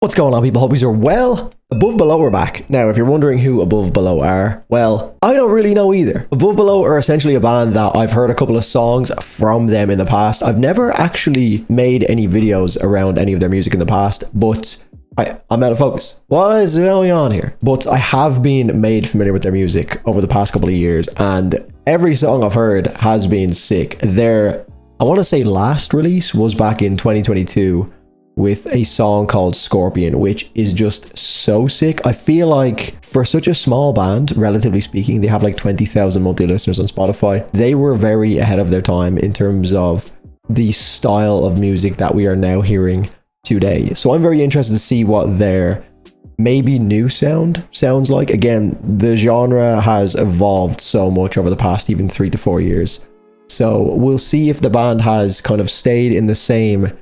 What's going on, people? Hope you're well. Above Below are back. Now, if you're wondering who Above Below are, well, I don't really know either. Above Below are essentially a band that I've heard a couple of songs from them in the past. I've never actually made any videos around any of their music in the past, but I'm out of focus. What is going on here? But I have been made familiar with their music over the past couple of years, and every song I've heard has been sick. Their, I want to say, last release was back in 2022 with a song called Scorpion, which is just so sick. I feel like for such a small band, relatively speaking, they have like 20,000 monthly listeners on Spotify. They were very ahead of their time in terms of the style of music that we are now hearing today. So I'm very interested to see what their maybe new sound sounds like. Again, the genre has evolved so much over the past even 3 to 4 years. So we'll see if the band has kind of stayed in the same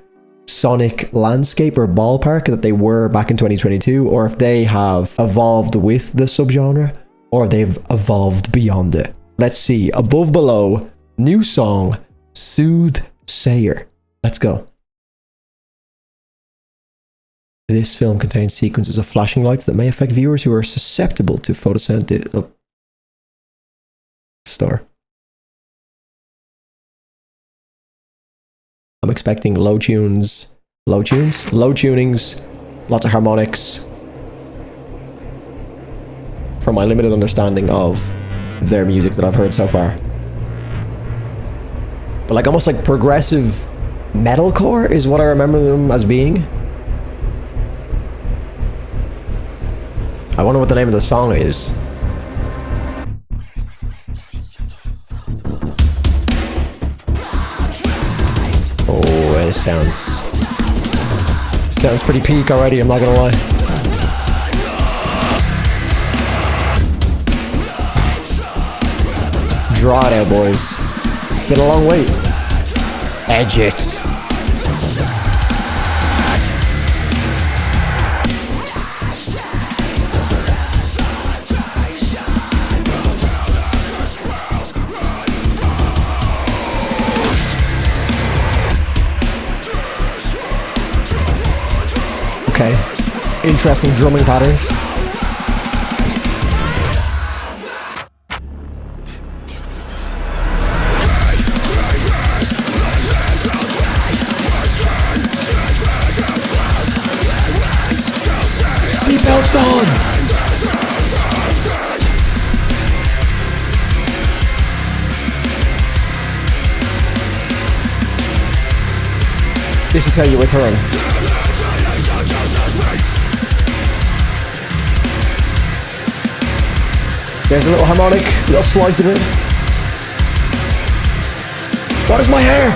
sonic landscape or ballpark that they were back in 2022, or if they have evolved with the subgenre, or they've evolved beyond it. Let's see. Above Below, new song, Soothsayer. Let's go. This film contains sequences of flashing lights that may affect viewers who are susceptible to photosynthetic star. I'm expecting low tunings, lots of harmonics, from my limited understanding of their music that I've heard so far. But like almost like progressive metalcore is what I remember them as being. I wonder what the name of the song is. Oh, it sounds pretty peak already, I'm not gonna lie. Draw it out, boys. It's been a long wait. Edge it. Okay, interesting drumming patterns. Seatbelts on! This is how you return. There's a little harmonic, a little slice of it. What is my hair?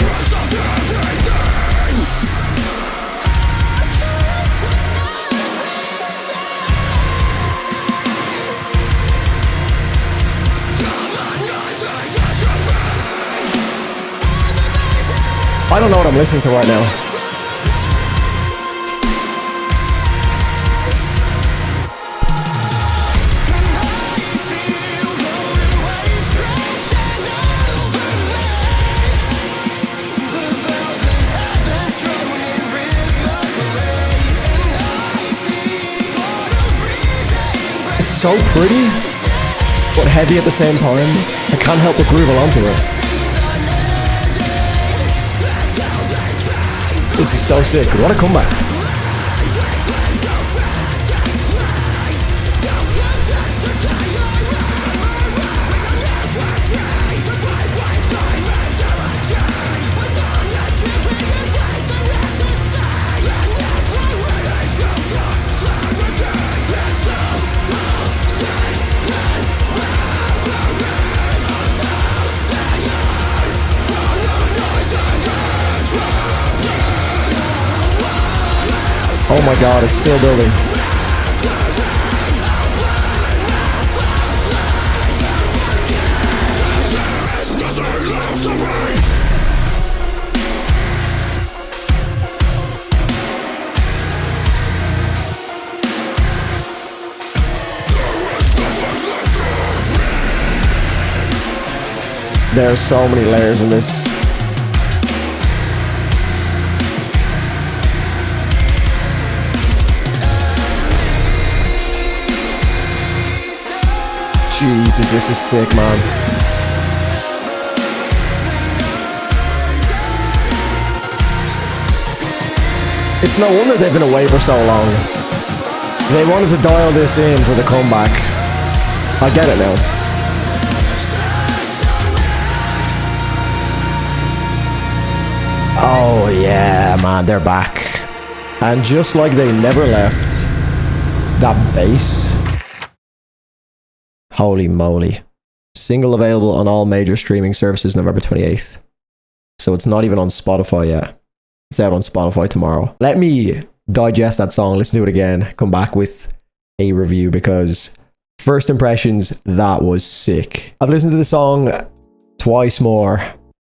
I don't know what I'm listening to right now. So pretty, but heavy at the same time. I can't help but groove along to it. This is so sick. What a comeback. Oh my god, it's still building. There are so many layers in this. Jesus, this is sick, man. It's no wonder they've been away for so long. They wanted to dial this in for the comeback. I get it now. Oh yeah, man, they're back. And just like they never left, that bass. Holy moly. Single available on all major streaming services November 28th. So it's not even on Spotify yet. It's out on Spotify tomorrow. Let me digest that song, listen to it again, come back with a review, because first impressions, that was sick. I've listened to the song twice more,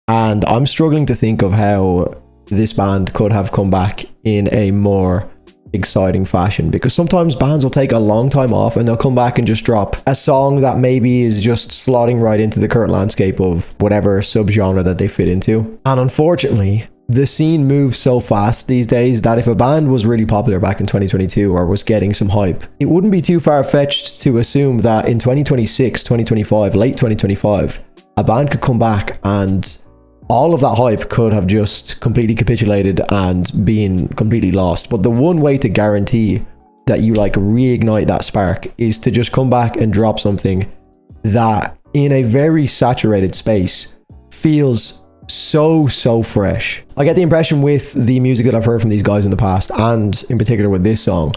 and I'm struggling to think of how this band could have come back in a more exciting fashion, because sometimes bands will take a long time off and they'll come back and just drop a song that maybe is just slotting right into the current landscape of whatever subgenre that they fit into. And unfortunately, the scene moves so fast these days that if a band was really popular back in 2022 or was getting some hype, it wouldn't be too far-fetched to assume that in 2026, 2025, late 2025, a band could come back and all of that hype could have just completely capitulated and been completely lost. But the one way to guarantee that you like reignite that spark is to just come back and drop something that in a very saturated space feels so fresh. I get the impression with the music that I've heard from these guys in the past, and in particular with this song,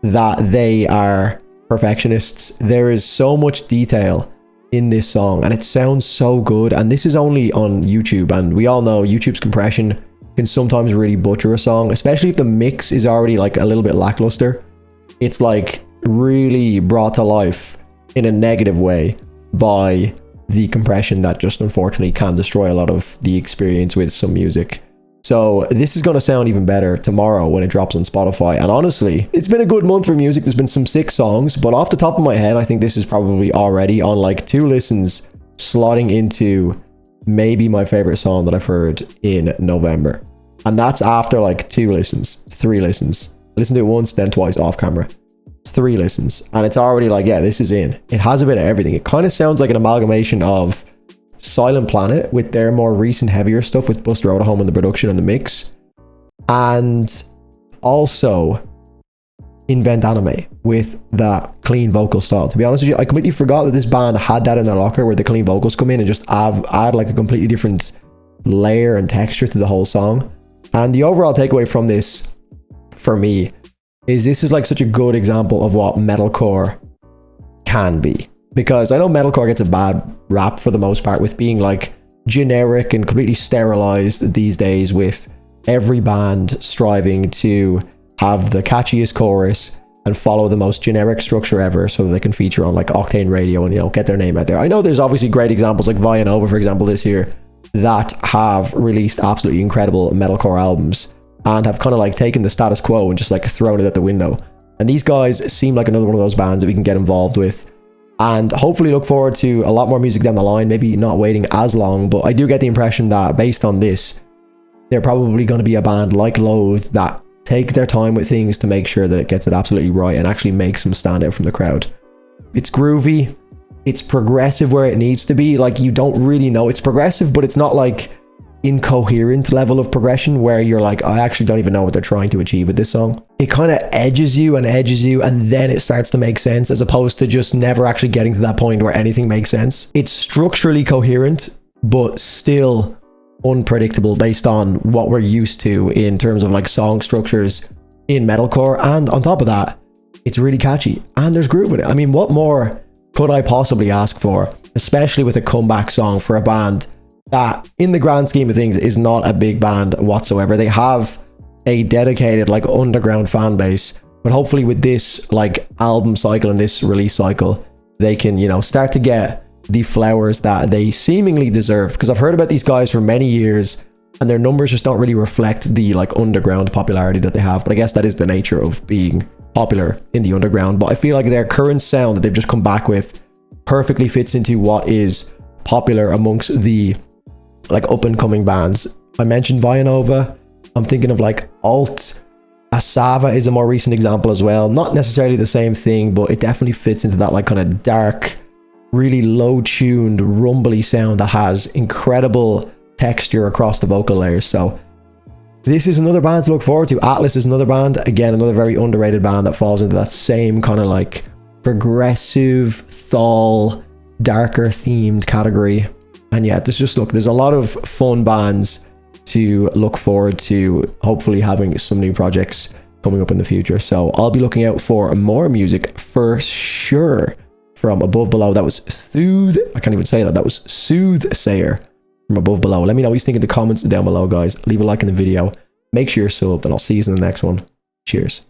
that they are perfectionists. There is so much detail in this song and it sounds so good, and this is only on YouTube, and we all know YouTube's compression can sometimes really butcher a song, especially if the mix is already like a little bit lackluster. It's like really brought to life in a negative way by the compression that just unfortunately can destroy a lot of the experience with some music. So this is going to sound even better tomorrow when it drops on Spotify. And honestly, it's been a good month for music. There's been some sick songs, but off the top of my head, I think this is probably already on like 2 listens, slotting into maybe my favorite song that I've heard in November. And that's after like 2 listens, 3 listens. I listened to it once, then twice off camera. It's 3 listens. And it's already like, yeah, this is in. It has a bit of everything. It kind of sounds like an amalgamation of Silent Planet with their more recent heavier stuff with Buster Oldham in the production and the mix, and also Invent Anime with that clean vocal style. To be honest with you, I completely forgot that this band had that in their locker, where the clean vocals come in and just add like a completely different layer and texture to the whole song. And the overall takeaway from this for me is this is like such a good example of what metalcore can be. Because I know metalcore gets a bad rap for the most part with being like generic and completely sterilized these days, with every band striving to have the catchiest chorus and follow the most generic structure ever so that they can feature on like Octane Radio and, you know, get their name out there. I know there's obviously great examples like Via Nova, for example, this year, that have released absolutely incredible metalcore albums and have kind of like taken the status quo and just like thrown it at the window. And these guys seem like another one of those bands that we can get involved with, and hopefully look forward to a lot more music down the line, maybe not waiting as long. But I do get the impression that based on this, they're probably going to be a band like Loathe that take their time with things to make sure that it gets it absolutely right and actually makes them stand out from the crowd. It's groovy, it's progressive where it needs to be. Like, you don't really know it's progressive, but it's not like incoherent level of progression where you're like, I actually don't even know what they're trying to achieve with this song. It kind of edges you and then it starts to make sense, as opposed to just never actually getting to that point where anything makes sense. It's structurally coherent but still unpredictable based on what we're used to in terms of like song structures in metalcore. And on top of that, it's really catchy and there's groove in it. I mean, what more could I possibly ask for, especially with a comeback song for a band that in the grand scheme of things is not a big band whatsoever. They have a dedicated like underground fan base, but hopefully with this like album cycle and this release cycle, they can, you know, start to get the flowers that they seemingly deserve. Because I've heard about these guys for many years and their numbers just don't really reflect the like underground popularity that they have. But I guess that is the nature of being popular in the underground. But I feel like their current sound that they've just come back with perfectly fits into what is popular amongst the like up and coming bands. I mentioned Via Nova. I'm thinking of like Alt. Asava is a more recent example as well. Not necessarily the same thing, but it definitely fits into that like kind of dark really low-tuned, rumbly sound that has incredible texture across the vocal layers. So this is another band to look forward to. Atlas is another band, again, another very underrated band that falls into that same kind of like progressive, thal, darker themed category. And yeah, there's a lot of fun bands to look forward to, hopefully having some new projects coming up in the future. So I'll be looking out for more music for sure from Above Below. That was I can't even say that. That was Soothsayer from Above Below. Let me know what you think in the comments down below, guys. Leave a like in the video. Make sure you're subbed, and I'll see you in the next one. Cheers.